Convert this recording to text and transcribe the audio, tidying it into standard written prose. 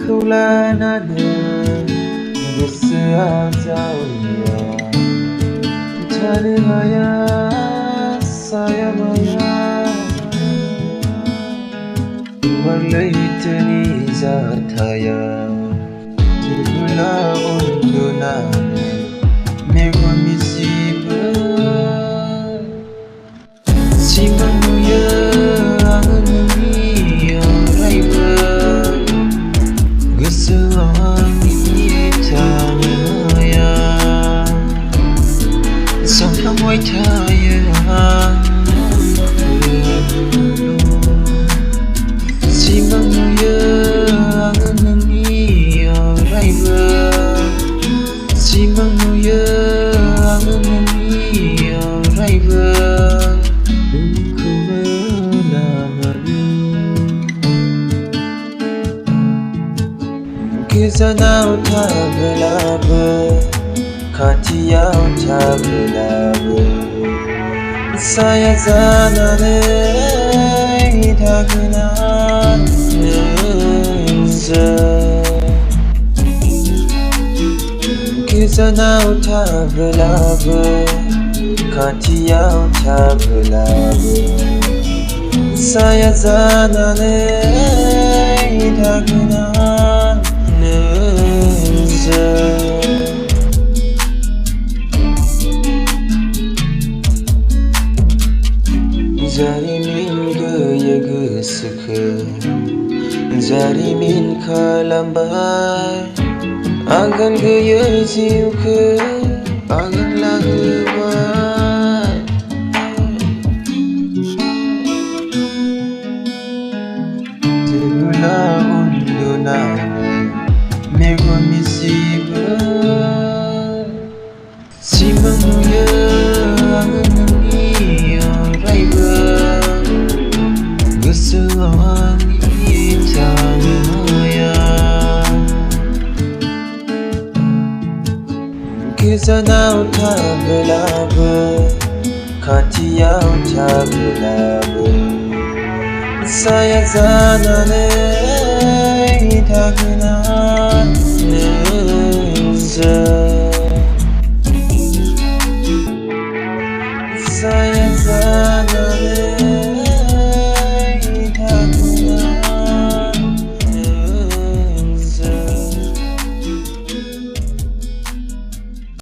नोंखौ लानानै गोसोआ जावलिया थानो हाया साया माया गुवार लैथोनि जाथाया जेबोला उन्दुनानै मेगन मिजिबो सिमां नुयो आङो नोंनि अरायबो गोसोआव आंनि थानो हाया सानफ्लांबाय थायो सिमां नुयो आङो नोंनि अरायबो सिमां नुयो आङो नोंनि अरायबो नोंखौनो लानानै गोजानाव थाब्लाबो खाथियाव थाब्लाबो साया जानानै थागोन गोजानाव थाब्लाबो खाथियाव थाब्लाबो साया जानानै थागोन जारिमिन गैयै गोसोखौ जारिमिन खालामबाय आगान गैयै जिउखौ आगान लाहोबाय जेबोला उन्दुनानै मेगन मिजिबो सिमां नुयो आङो नोंनि अरायबो गोसोआव आंनि थानो हाया गोजानाव थाब्लाबो खाथियाव थाब्लाबो साया जानानै